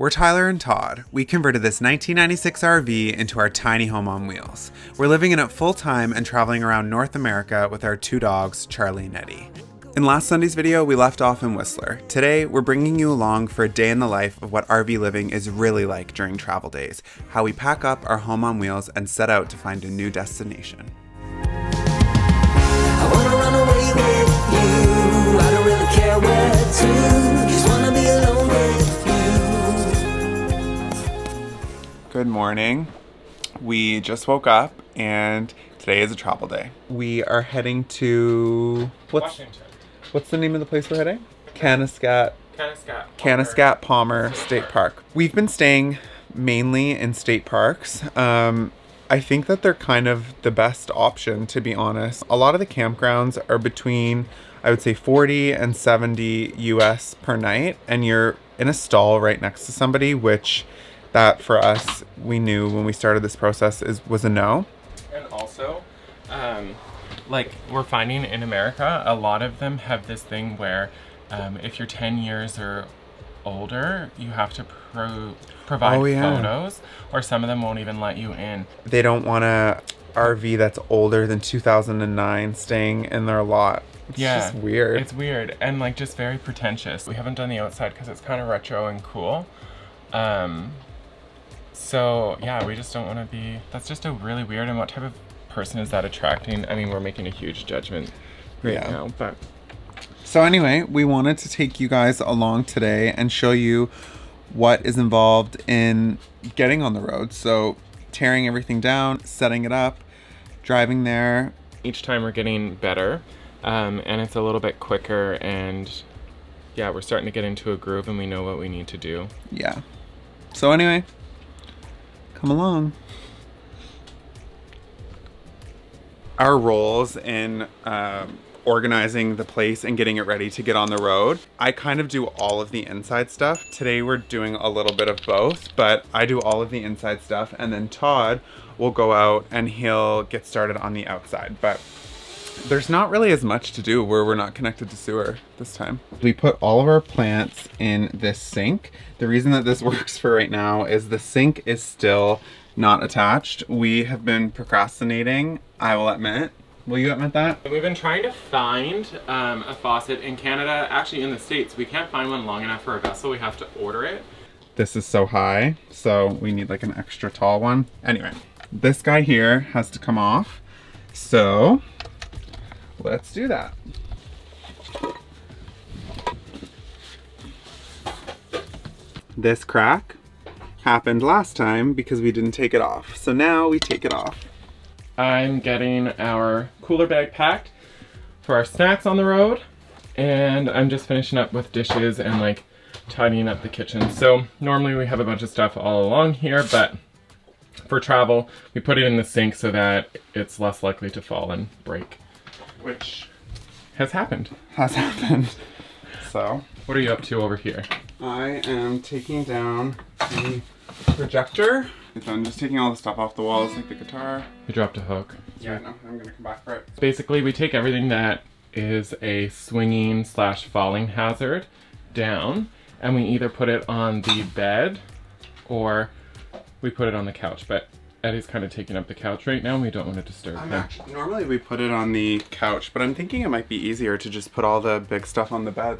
We're Tyler and Todd. We converted this 1996 RV into our tiny home on wheels. We're living in it full time and traveling around North America with our two dogs, Charlie and Eddie. In last Sunday's video, we left off in Whistler. Today, we're bringing you along for a day in the life of what RV living is really like during travel days, how we pack up our home on wheels and set out to find a new destination. I wanna run away with you. I don't really care where to. Just wanna be alone with you. Good morning. We just woke up and today is a travel day. We are heading to Washington. What's the name of the place we're heading? Canascat Palmer State Park. We've been staying mainly in state parks. I think that they're kind of the best option, to be honest. A lot of the campgrounds are between, I would say, 40 and 70 US per night, and you're in a stall right next to somebody, which that for us, we knew when we started this process was a no. And also, like we're finding in America, a lot of them have this thing where if you're 10 years or older, you have to provide photos, or some of them won't even let you in. They don't want a RV that's older than 2009 staying in their lot. It's just weird. It's weird and like just very pretentious. We haven't done the outside because it's kind of retro and cool. So yeah, we just don't want to be, that's just a really weird, and what type of person is that attracting? I mean, we're making a huge judgment right now, but. So anyway, we wanted to take you guys along today and show you what is involved in getting on the road. So tearing everything down, setting it up, driving there. Each time we're getting better, and it's a little bit quicker, and yeah, we're starting to get into a groove and we know what we need to do. Yeah. So anyway, come along. Our roles in organizing the place and getting it ready to get on the road. I kind of do all of the inside stuff. Today we're doing a little bit of both, but I do all of the inside stuff, and then Todd will go out and he'll get started on the outside. But there's not really as much to do where we're not connected to sewer this time. We put all of our plants in this sink. The reason that this works for right now is the sink is still not attached. We have been procrastinating, I will admit. Will you admit that? We've been trying to find a faucet in Canada, actually in the States. We can't find one long enough for a vessel. We have to order it. This is so high, so we need like an extra tall one. Anyway, this guy here has to come off. So let's do that. This crack happened last time because we didn't take it off. So now we take it off. I'm getting our cooler bag packed for our snacks on the road, and I'm just finishing up with dishes and like tidying up the kitchen. So normally we have a bunch of stuff all along here, but for travel, we put it in the sink so that it's less likely to fall and break, which has happened. So, what are you up to over here? I am taking down the projector. I'm just taking all the stuff off the walls, like the guitar. You dropped a hook. Yeah, no, I'm gonna come back for it. Basically, we take everything that is a swinging / falling hazard down, and we either put it on the bed or we put it on the couch. But Eddie's kind of taking up the couch right now, and we don't want to disturb him. Normally we put it on the couch, but I'm thinking it might be easier to just put all the big stuff on the bed.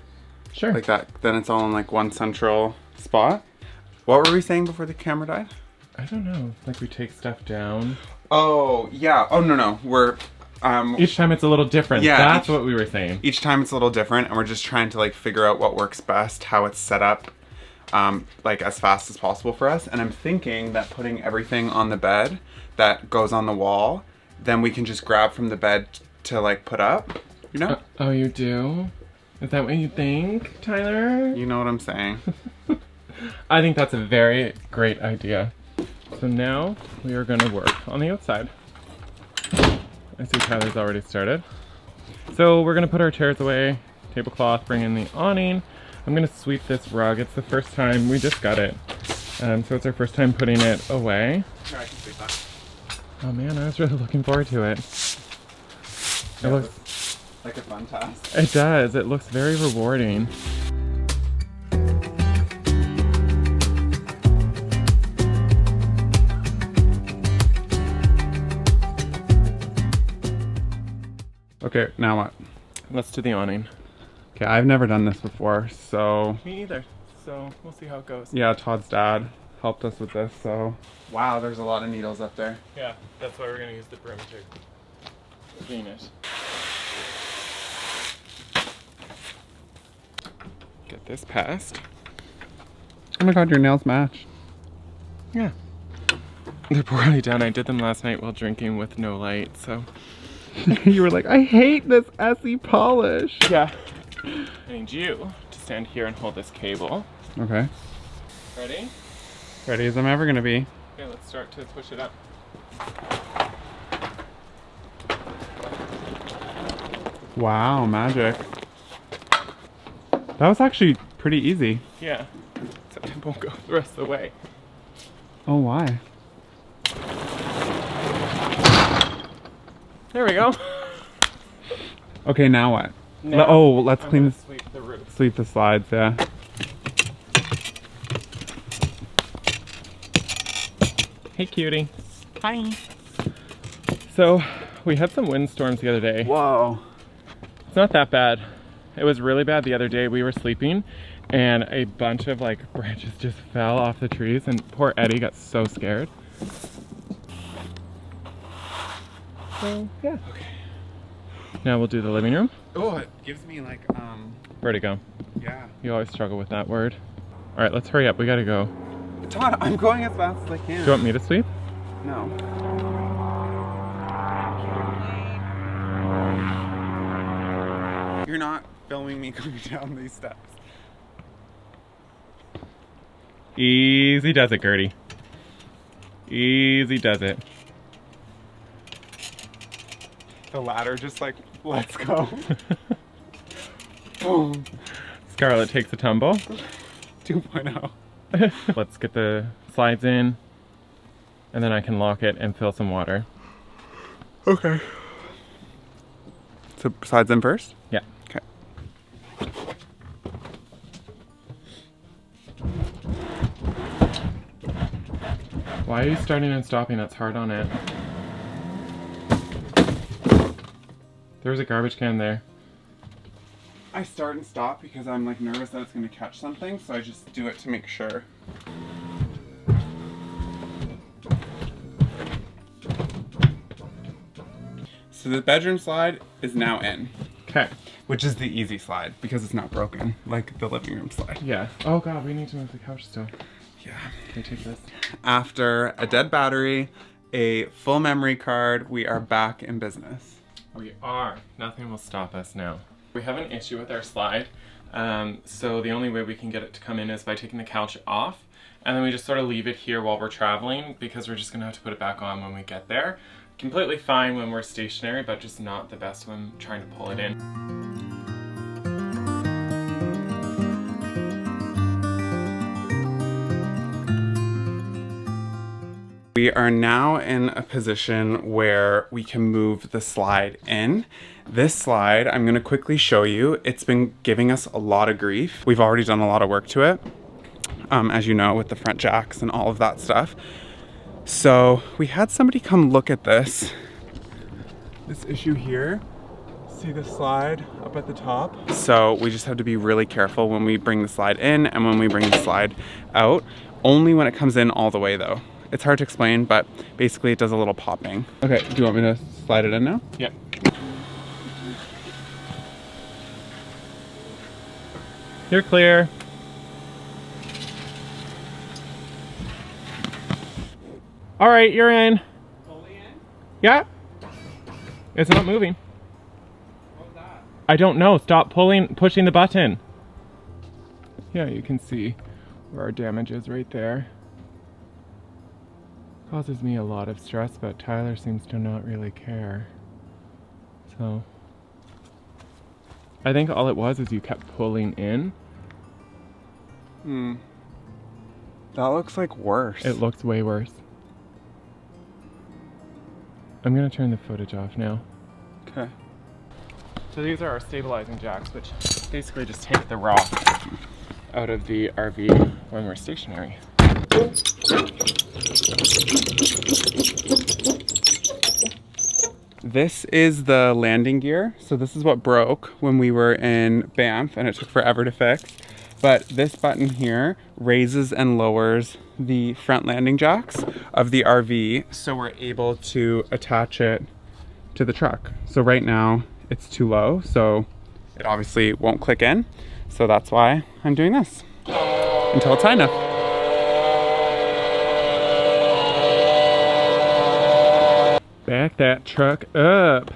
Sure. Like that, then it's all in like one central spot. What were we saying before the camera died? I don't know. Like we take stuff down. Oh, yeah. Oh, no. We're, each time it's a little different. Yeah. That's what we were saying. Each time it's a little different, and we're just trying to like figure out what works best, how it's set up, like as fast as possible for us. And I'm thinking that putting everything on the bed that goes on the wall, then we can just grab from the bed to like put up, you know? Oh, you do? Is that what you think, Tyler? You know what I'm saying. I think that's a very great idea. So now we are going to work on the outside. I see Tyler's already started. So we're going to put our chairs away, tablecloth, bring in the awning. I'm going to sweep this rug. It's the first time, we just got it. So it's our first time putting it away. Here, I can sweep that. Oh man, I was really looking forward to it. It looks like a fun task. It does. It looks very rewarding. Okay, now what? Let's do the awning. Okay, I've never done this before, so Me either. So we'll see how it goes. yeah, Todd's dad helped us with this, so. Wow, there's a lot of needles up there. Yeah, that's why we're gonna use the broom to clean it. Get this passed. Oh my god, your nails match. Yeah. They're poorly done. I did them last night while drinking with no light, so. You were like, I hate this Essie polish. Yeah. I need you to stand here and hold this cable. Okay. Ready? Ready as I'm ever gonna be. Okay, let's start to push it up. Wow, magic. That was actually pretty easy. Yeah. Except it won't go the rest of the way. Oh, why? There we go. Okay, now what? Now, Oh, let's I'm clean gonna this. sweep the roof. Sweep the slides, yeah. Hey, cutie. Hi. So, we had some windstorms the other day. Whoa. It's not that bad. It was really bad the other day. We were sleeping and a bunch of like branches just fell off the trees and poor Eddie got so scared. So, yeah. Okay. Now we'll do the living room. Oh, it gives me like, Where'd it go? yeah. You always struggle with that word. All right, let's hurry up. We gotta go. Todd, I'm going as fast as I can. Do you want me to sweep? No. You're not filming me coming down these steps. Easy does it, Gertie. Easy does it. The ladder just like, let's go. Boom. Scarlett takes a tumble. 2.0. Let's get the slides in, and then I can lock it and fill some water. Okay. So slides in first? Yeah. Okay. Why are you starting and stopping? That's hard on it. There's a garbage can there. I start and stop because I'm like nervous that it's going to catch something, so I just do it to make sure. So the bedroom slide is now in, Okay. which is the easy slide because it's not broken, like the living room slide. Yeah. Oh god, we need to move the couch still. Yeah. Can you take this? After a dead battery, a full memory card, we are back in business. We are. Nothing will stop us now. We have an issue with our slide, so the only way we can get it to come in is by taking the couch off, and then we just sort of leave it here while we're traveling because we're just gonna have to put it back on when we get there. Completely fine when we're stationary, but just not the best when trying to pull it in. We are now in a position where we can move the slide in. This slide, I'm going to quickly show you. It's been giving us a lot of grief. We've already done a lot of work to it, as you know, with the front jacks and all of that stuff. So we had somebody come look at this issue here. See the slide up at the top? So we just have to be really careful when we bring the slide in and when we bring the slide out. Only when it comes in all the way though. It's hard to explain, but basically it does a little popping. Okay, do you want me to slide it in now? Yep. You're clear. All right, you're in. Fully in? Yeah. It's not moving. What was that? I don't know. Stop pushing the button. Yeah, you can see where our damage is right there. Causes me a lot of stress, but Tyler seems to not really care. So I think all it was is you kept pulling in. That looks like worse. It looks way worse. I'm gonna turn the footage off now. Okay. So these are our stabilizing jacks, which basically just take the rock out of the RV when we're stationary. this is the landing gear. So this is what broke when we were in Banff and it took forever to fix. But this button here raises and lowers the front landing jacks of the RV, so we're able to attach it to the truck. So right now it's too low, so it obviously won't click in. So that's why I'm doing this until it's high enough. Back that truck up.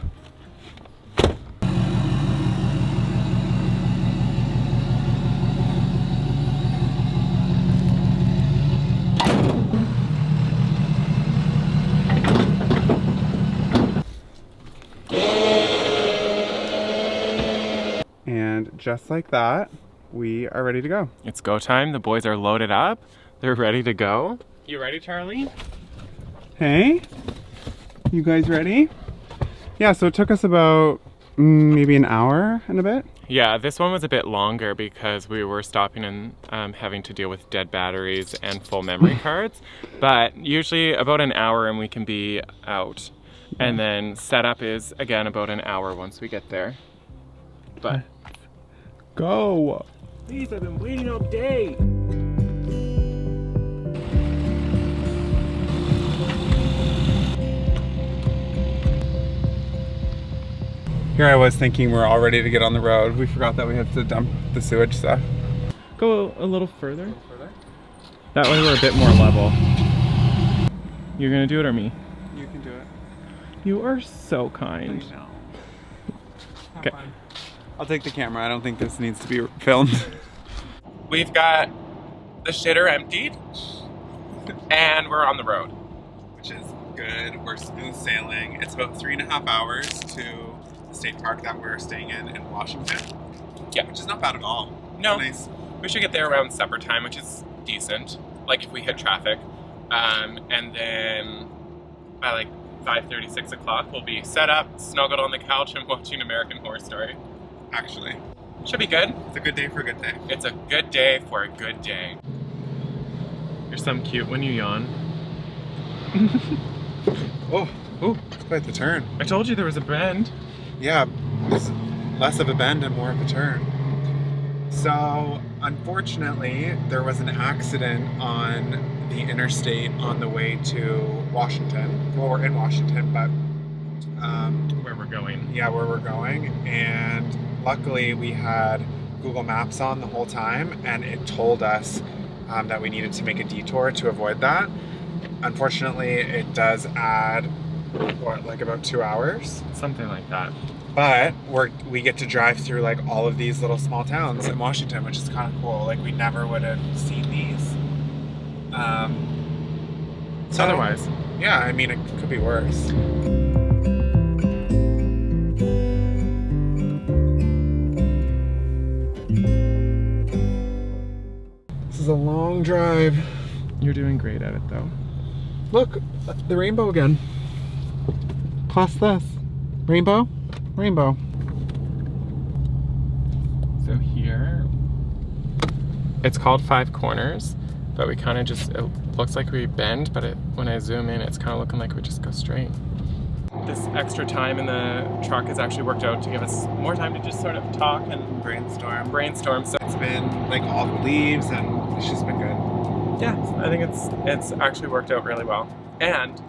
And just like that, we are ready to go. It's go time. The boys are loaded up. They're ready to go. You ready, Charlie? Hey, you guys ready? Yeah, so it took us about maybe an hour and a bit. Yeah, this one was a bit longer because we were stopping and having to deal with dead batteries and full memory cards. But usually about an hour and we can be out. And then setup is, again, about an hour once we get there. But go. Please, I've been waiting all day. Here I was thinking we're all ready to get on the road. We forgot that we had to dump the sewage stuff. Go a little further. That way we're a bit more level. You're gonna do it or me? You can do it. You are so kind. I know. Okay. I'll take the camera. I don't think this needs to be filmed. We've got the shitter emptied and we're on the road. Which is good. We're smooth sailing. It's about 3.5 hours to the state park that we're staying in Washington. Yeah. Which is not bad at all. No. Nice. We should get there around supper time, which is decent. Like if we hit traffic. And then by like 5:30, 6 o'clock, we'll be set up, snuggled on the couch and watching American Horror Story. Actually. Should be good. It's a good day for a good day. It's a good day for a good day. You're some cute when you yawn. Oh, it's quite the turn. I told you there was a bend. Yeah, it's less of a bend and more of a turn. So, unfortunately, there was an accident on the interstate on the way to Washington. Well, we're in Washington, but Where we're going. yeah, where we're going. And luckily, we had Google Maps on the whole time, and it told us that we needed to make a detour to avoid that. Unfortunately, it does add, what, like about 2 hours? Something like that. But we get to drive through like all of these little small towns in Washington, which is kind of cool. Like we never would have seen these. So, Otherwise. yeah, I mean, it could be worse. This is a long drive. You're doing great at it though. Look, the rainbow again. Plus this. Rainbow? Rainbow. So here, it's called Five Corners, but we kind of just, it looks like we bend, but when I zoom in, it's kind of looking like we just go straight. This extra time in the truck has actually worked out to give us more time to just sort of talk and brainstorm. So It's been like all the leaves and it's just been good. yeah, I think it's actually worked out really well. And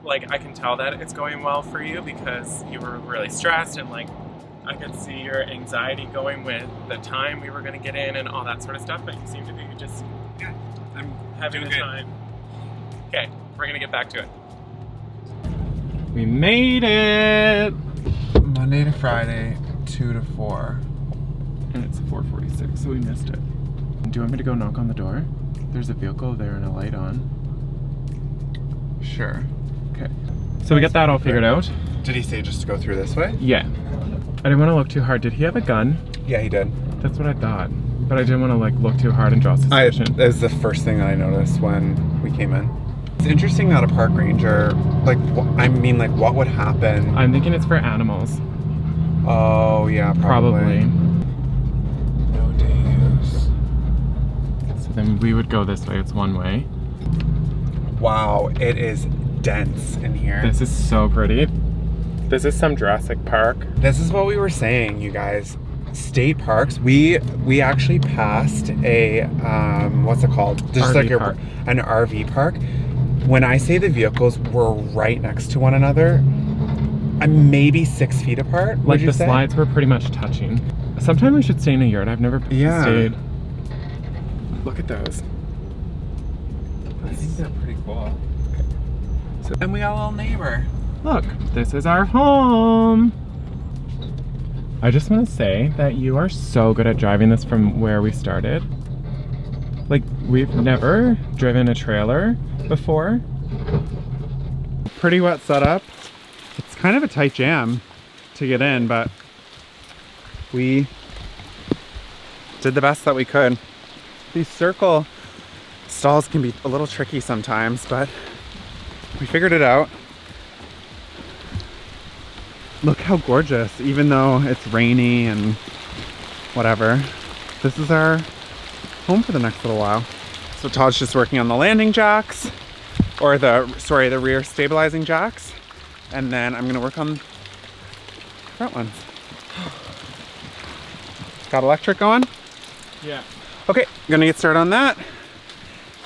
like I can tell that it's going well for you because you were really stressed and like I could see your anxiety going with the time we were going to get in and all that sort of stuff, but you seem to be just Yeah, I'm having doing the good. time. Okay, we're going to get back to it. We made it! Monday to Friday, 2 to 4. And it's 4:46, so we missed it. Do you want me to go knock on the door? There's a vehicle there and a light on. Sure. Okay. So we got that all figured out. Did he say just to go through this way? Yeah. I didn't want to look too hard. Did he have a gun? Yeah, he did. That's what I thought. But I didn't want to like look too hard and draw suspicion. That was the first thing that I noticed when we came in. It's interesting that a park ranger, like, what would happen? I'm thinking it's for animals. Oh, yeah, probably. No days. So then we would go this way. It's one way. Wow, it is dense in here. This is so pretty. This is some Jurassic Park. This is what we were saying, you guys. State parks. We actually passed a what's it called? Just RV park. An RV park. When I say the vehicles were right next to one another, maybe 6 feet apart. Like the slides were pretty much touching. Sometime we should stay in a yurt. I've never stayed. Look at those. I think they're pretty cool. So, and we got a little neighbor. Look, this is our home. I just want to say that you are so good at driving this from where we started. Like, we've never driven a trailer before. Pretty wet setup. It's kind of a tight jam to get in, but we did the best that we could. These circle stalls can be a little tricky sometimes, but we figured it out. Look how gorgeous, even though it's rainy and whatever. This is our home for the next little while. So Todd's just working on the landing jacks, or the rear stabilizing jacks. And then I'm gonna work on the front ones. Got electric going? Yeah. Okay, gonna get started on that.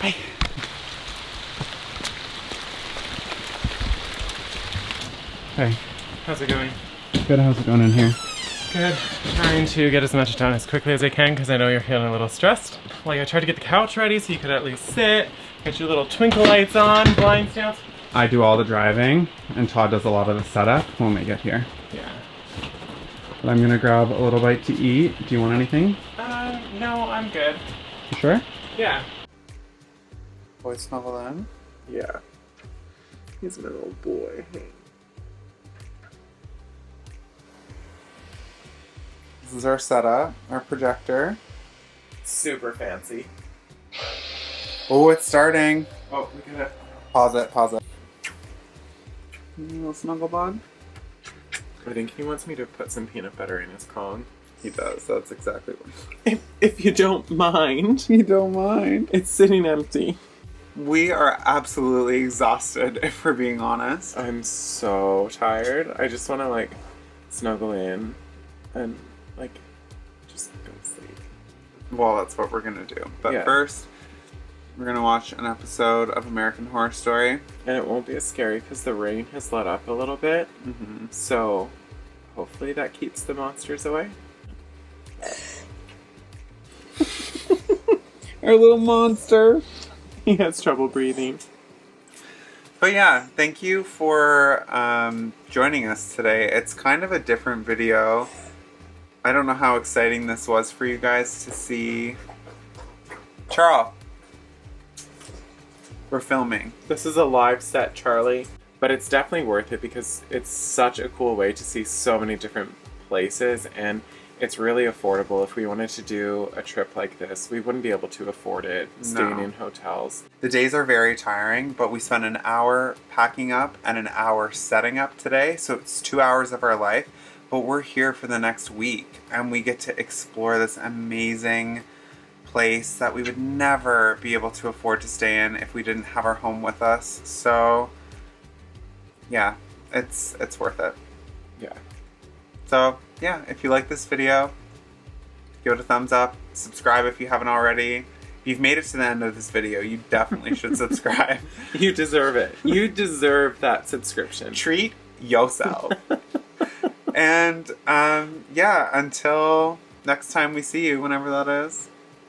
Bye. Hey. How's it going? Good, how's it going in here? Good. Trying to get as much done as quickly as I can because I know you're feeling a little stressed. Like, I tried to get the couch ready so you could at least sit, get your little twinkle lights on, blind stands. I do all the driving, and Todd does a lot of the setup when we get here. Yeah. But I'm gonna grab a little bite to eat. Do you want anything? No, I'm good. You sure? Yeah. Boy snuggle in? Yeah. He's my little boy. This is our setup, our projector. Super fancy. Oh, it's starting. Oh, we gotta... Pause it. Little snuggle bud. I think he wants me to put some peanut butter in his Kong. He does, that's exactly what If you don't mind. you don't mind. It's sitting empty. We are absolutely exhausted, if we're being honest. I'm so tired. I just want to, like, snuggle in and, like, just go to sleep. Well, that's what we're gonna do. But Yeah. first, we're gonna watch an episode of American Horror Story. And it won't be as scary because the rain has let up a little bit. Mm-hmm. So, hopefully that keeps the monsters away. Our little monster. He has trouble breathing. But yeah, thank you for joining us today. It's kind of a different video. I don't know how exciting this was for you guys to see. Charles, we're filming. This is a live set, Charlie. But it's definitely worth it because it's such a cool way to see so many different places, and it's really affordable. If we wanted to do a trip like this, we wouldn't be able to afford it staying in hotels. The days are very tiring, but we spent an hour packing up and an hour setting up today, so it's 2 hours of our life. But we're here for the next week, and we get to explore this amazing place that we would never be able to afford to stay in if we didn't have our home with us. So yeah, it's worth it. Yeah. So yeah, if you like this video, give it a thumbs up, subscribe if you haven't already. If you've made it to the end of this video, you definitely should subscribe. You deserve it. You deserve that subscription. Treat yourself. And yeah, until next time we see you, whenever that is.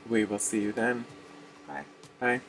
We will see you then. Bye. Bye.